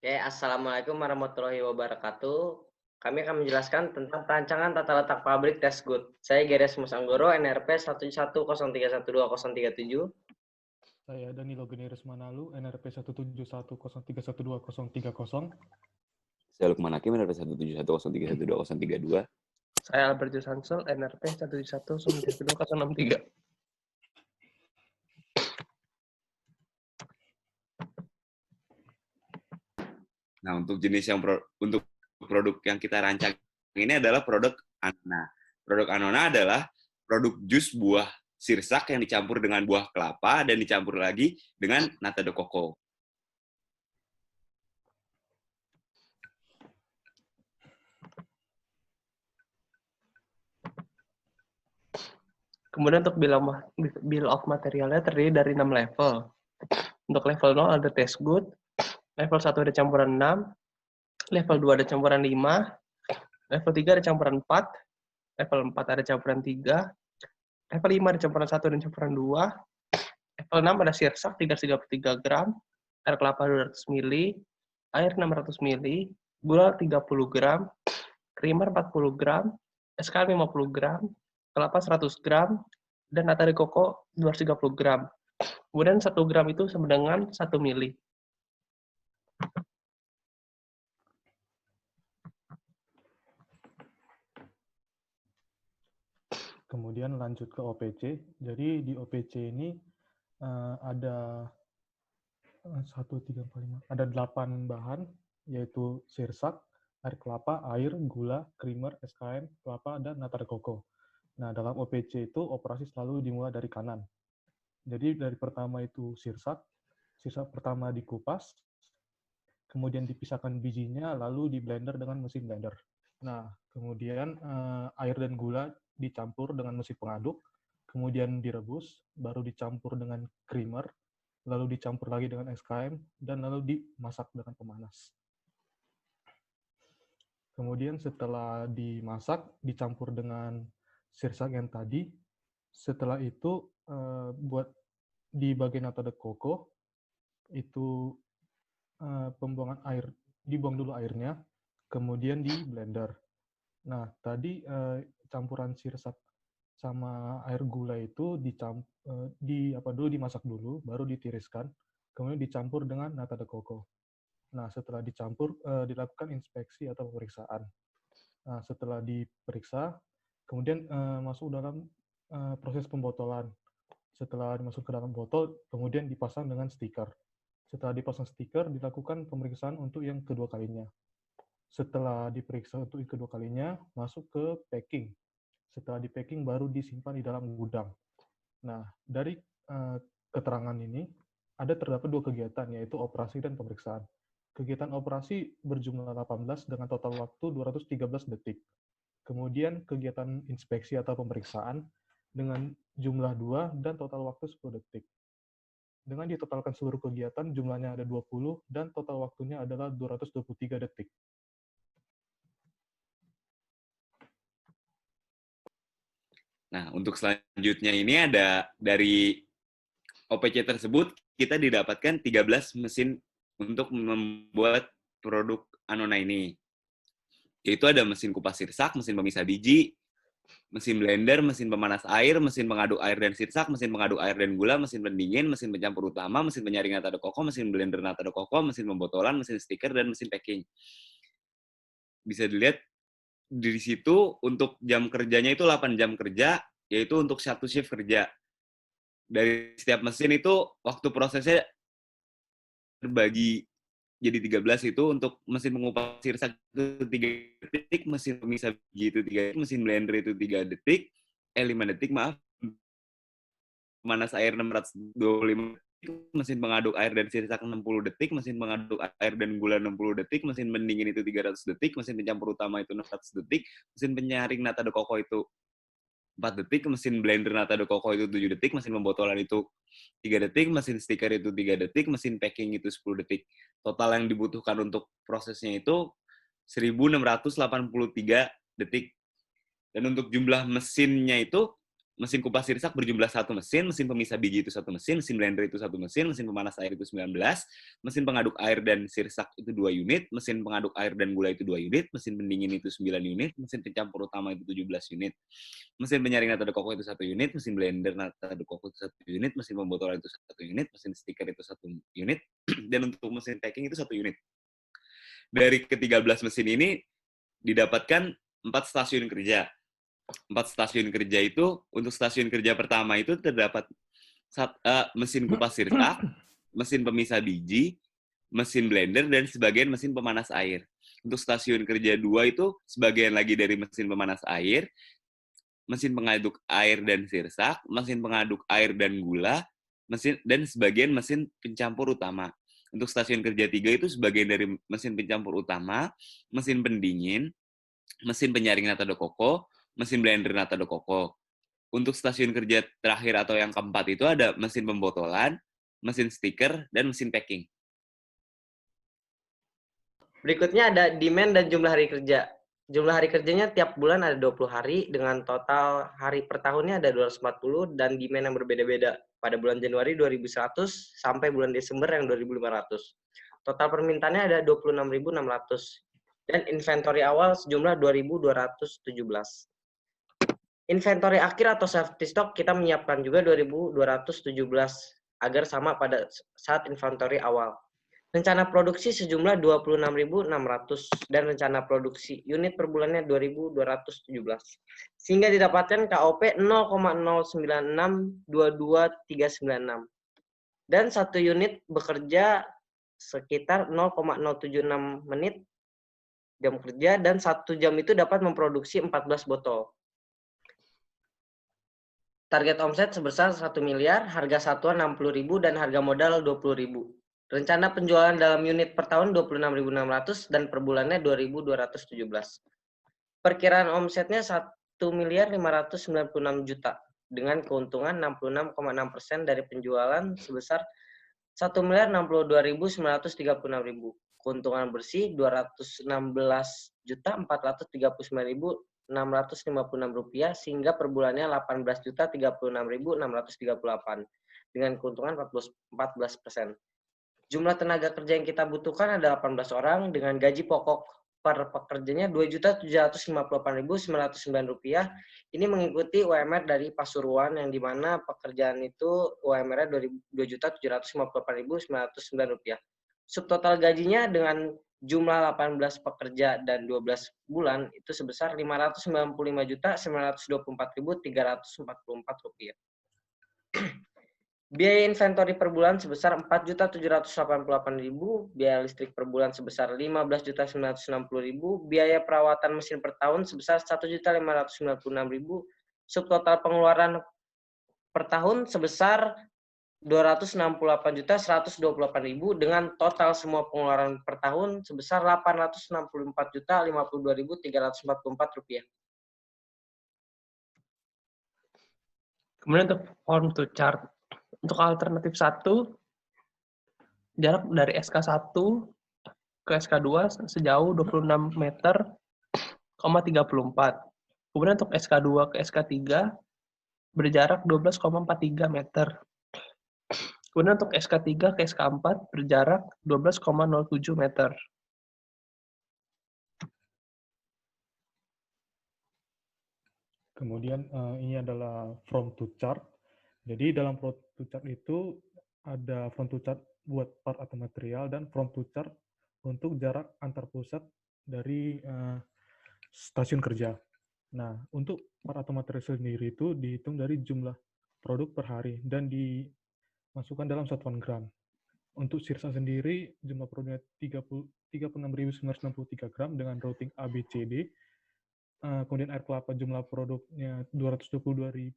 Oke, Assalamualaikum warahmatullahi wabarakatuh. Kami akan menjelaskan tentang perancangan tata letak pabrik test good. Saya Geresmus Anggoro, NRP 110313237. Saya Danilo Generis Manalu, NRP 171031230. Saya Lukman Hakim, NRP 171031232. Saya Albertus Hansel, NRP 111932063. Nah, untuk jenis yang untuk produk yang kita rancang ini adalah produk Anona. Produk Anona adalah produk jus buah sirsak yang dicampur dengan buah kelapa dan dicampur lagi dengan nata de coco. Kemudian untuk bill of materialnya terdiri dari 6 level. Untuk level 0 ada test good, level 1 ada campuran 6, level 2 ada campuran 5, level 3 ada campuran 4, level 4 ada campuran 3, level 5 ada campuran 1 dan campuran 2, level 6 ada sirsak 333 gram, air kelapa 200 ml, air 600 ml, gula 30 gram, creamer 40 gram, SKL 50 gram, kelapa 100 gram, dan nata de coco 230 gram. Kemudian 1 gram itu sama dengan 1 mili. Kemudian lanjut ke OPC. Jadi di OPC ini ada 8 bahan, yaitu sirsak, air kelapa, air, gula, creamer, SKM, kelapa, dan nata de coco. Nah, dalam OPC itu operasi selalu dimulai dari kanan. Jadi dari pertama itu sirsak pertama dikupas, kemudian dipisahkan bijinya, lalu di blender dengan mesin blender. Nah, kemudian air dan gula dicampur dengan mesin pengaduk, kemudian direbus, baru dicampur dengan creamer, lalu dicampur lagi dengan SKM, dan lalu dimasak dengan pemanas. Kemudian setelah dimasak, dicampur dengan sirsak yang tadi. Setelah itu, buat di bagian nata de coco, itu pembuangan air, dibuang dulu airnya, kemudian di blender. Nah, tadi campuran sirsak sama air gula itu dimasak dulu, baru ditiriskan, kemudian dicampur dengan nata de coco. Nah, setelah dicampur, dilakukan inspeksi atau pemeriksaan. Nah, setelah diperiksa, kemudian masuk dalam proses pembotolan. Setelah dimasuk ke dalam botol, kemudian dipasang dengan stiker. Setelah dipasang stiker, dilakukan pemeriksaan untuk yang kedua kalinya. Setelah diperiksa untuk yang kedua kalinya, masuk ke packing. Setelah di packing, baru disimpan di dalam gudang. Nah, dari keterangan ini, ada terdapat 2 kegiatan, yaitu operasi dan pemeriksaan. Kegiatan operasi berjumlah 18 dengan total waktu 213 detik. Kemudian kegiatan inspeksi atau pemeriksaan dengan jumlah 2 dan total waktu 10 detik. Dengan ditotalkan seluruh kegiatan, jumlahnya ada 20 dan total waktunya adalah 223 detik. Nah, untuk selanjutnya ini ada dari OPC tersebut, kita didapatkan 13 mesin untuk membuat produk Anona ini. Yaitu ada mesin kupas sirsak, mesin pemisah biji, mesin blender, mesin pemanas air, mesin pengaduk air dan sirsak, mesin pengaduk air dan gula, mesin pendingin, mesin pencampur utama, mesin penyaring nata de coco, mesin blender nata de coco, mesin pembotolan, mesin stiker, dan mesin packing. Bisa dilihat di situ untuk jam kerjanya itu 8 jam kerja, yaitu untuk satu shift kerja. Dari setiap mesin itu waktu prosesnya terbagi jadi 13 itu. Untuk mesin pengupas sirsak itu 3 detik, mesin pemisah biji itu 3 detik, mesin blender itu 3 detik, 5 detik maaf, pemanas air 625 detik, mesin pengaduk air dan sirsak 60 detik, mesin pengaduk air dan gula 60 detik, mesin pendingin itu 300 detik, mesin pencampur utama itu 600 detik, mesin penyaring nata de coco itu 4 detik, mesin blender nata de coco itu 7 detik, mesin pembotolan itu 3 detik, mesin stiker itu 3 detik, mesin packing itu 10 detik. Total yang dibutuhkan untuk prosesnya itu 1.683 detik. Dan untuk jumlah mesinnya itu mesin kupas sirsak berjumlah 1 mesin, mesin pemisah biji itu 1 mesin blender itu 1 mesin pemanas air itu 19, mesin pengaduk air dan sirsak itu 2 unit, mesin pengaduk air dan gula itu 2 unit, mesin pendingin itu 9 unit, mesin pencampur utama itu 17 unit, mesin penyaring nata de coco itu 1 unit, mesin blender nata de coco itu 1 unit, mesin pembotolan itu 1 unit, mesin stiker itu 1 unit, dan untuk mesin packing itu 1 unit. Dari ke-13 mesin ini didapatkan 4 stasiun kerja. 4 stasiun kerja itu, untuk stasiun kerja pertama itu terdapat mesin kupas sirsak, mesin pemisah biji, mesin blender, dan sebagian mesin pemanas air. Untuk stasiun kerja 2 itu sebagian lagi dari mesin pemanas air, mesin pengaduk air dan sirsak, mesin pengaduk air dan gula, dan sebagian mesin pencampur utama. Untuk stasiun kerja 3 itu sebagian dari mesin pencampur utama, mesin pendingin, mesin penyaring nata de coco, mesin blender nata de coco. Untuk stasiun kerja terakhir atau yang keempat itu ada mesin pembotolan, mesin stiker, dan mesin packing. Berikutnya ada demand dan jumlah hari kerja. Jumlah hari kerjanya tiap bulan ada 20 hari dengan total hari per tahunnya ada 240 dan demand yang berbeda-beda. Pada bulan Januari 2100 sampai bulan Desember yang 2500. Total permintaannya ada 26.600 dan inventory awal sejumlah 2.217. Inventory akhir atau safety stock kita menyiapkan juga 2.217 agar sama pada saat inventory awal. Rencana produksi sejumlah 26.600 dan rencana produksi unit per bulannya 2.217. Sehingga didapatkan KOP 0,096-22396. Dan satu unit bekerja sekitar 0,076 menit jam kerja dan 1 jam itu dapat memproduksi 14 botol. Target omset sebesar 1 miliar, harga satuan 60.000 dan harga modal 20.000. Rencana penjualan dalam unit per tahun 26.600 dan per bulannya 2.217. Perkiraan omsetnya 1.596 juta dengan keuntungan 66,6% dari penjualan sebesar 1.062.936.000. Keuntungan bersih 216.439.656 rupiah sehingga per bulannya 18.036.638 dengan keuntungan 14%. Jumlah tenaga kerja yang kita butuhkan ada 18 orang dengan gaji pokok per pekerjanya Rp2.758.909. Ini mengikuti UMR dari Pasuruan yang dimana pekerjaan itu UMR-nya Rp2.758.909. Subtotal gajinya dengan jumlah 18 pekerja dan 12 bulan itu sebesar Rp595.924.344. Biaya inventory per bulan sebesar 4.788.000, biaya listrik per bulan sebesar 15.960.000, biaya perawatan mesin per tahun sebesar 1.596.000, subtotal pengeluaran per tahun sebesar 268.128.000 dengan total semua pengeluaran per tahun sebesar 864.052.344 rupiah. Kemudian untuk form to chart. Untuk alternatif 1, jarak dari SK1 ke SK2 sejauh 26 meter, 34. Kemudian untuk SK2 ke SK3 berjarak 12,43 meter. Kemudian untuk SK3 ke SK4 berjarak 12,07 meter. Kemudian ini adalah from to chart. Jadi dalam from to chart itu ada from to chart buat part atau material dan from to chart untuk jarak antar pusat dari stasiun kerja. Nah, untuk part atau material sendiri itu dihitung dari jumlah produk per hari dan dimasukkan dalam satuan gram. Untuk sirsa sendiri jumlah produknya 36.963 gram dengan routing ABCD. Kemudian air kelapa jumlah produknya 22.200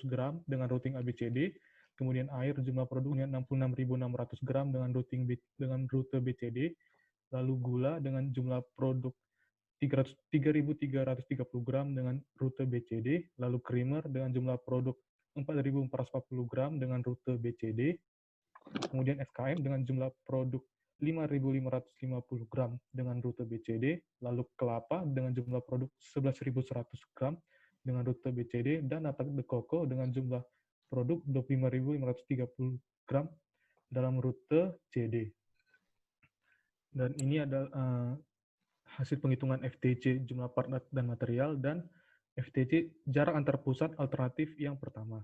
gram dengan routing ABCD. Kemudian air jumlah produknya 66.600 gram dengan rute BCD. Lalu gula dengan jumlah produk 3.330 gram dengan rute BCD. Lalu creamer dengan jumlah produk 4.440 gram dengan rute BCD. Kemudian SKM dengan jumlah produk 5.550 gram dengan rute BCD, lalu kelapa dengan jumlah produk 11.100 gram dengan rute BCD, dan Nata de Coco dengan jumlah produk 25.530 gram dalam rute CD. Dan ini adalah hasil penghitungan FTC jumlah part dan material dan FTC jarak antar pusat alternatif yang pertama.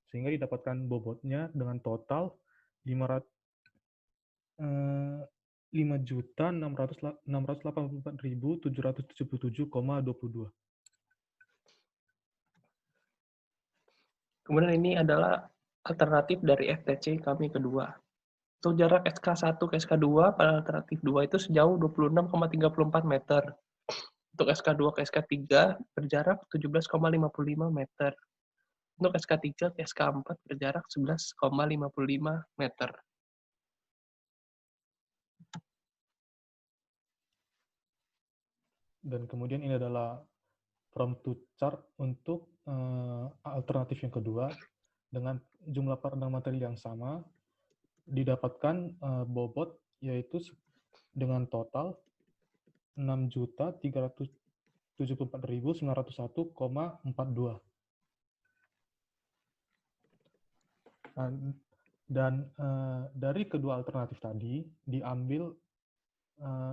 Sehingga didapatkan bobotnya dengan total 5.684.777,22. Kemudian ini adalah alternatif dari FTC kami kedua. Untuk jarak SK1 ke SK2 pada alternatif 2 itu sejauh 26,34 meter. Untuk SK2 ke SK3 berjarak 17,55 meter. Untuk SK3 ke SK4 berjarak 11,55 meter. Dan kemudian ini adalah from to chart untuk alternatif yang kedua dengan jumlah part dan material yang sama, didapatkan bobot yaitu dengan total 6.374.901,42. Dan dari kedua alternatif tadi diambil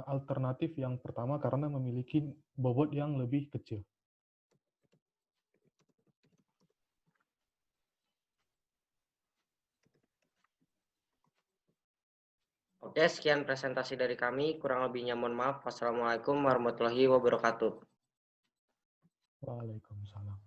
alternatif yang pertama karena memiliki bobot yang lebih kecil. Oke, sekian presentasi dari kami. Kurang lebihnya mohon maaf. Wassalamualaikum warahmatullahi wabarakatuh. Waalaikumsalam.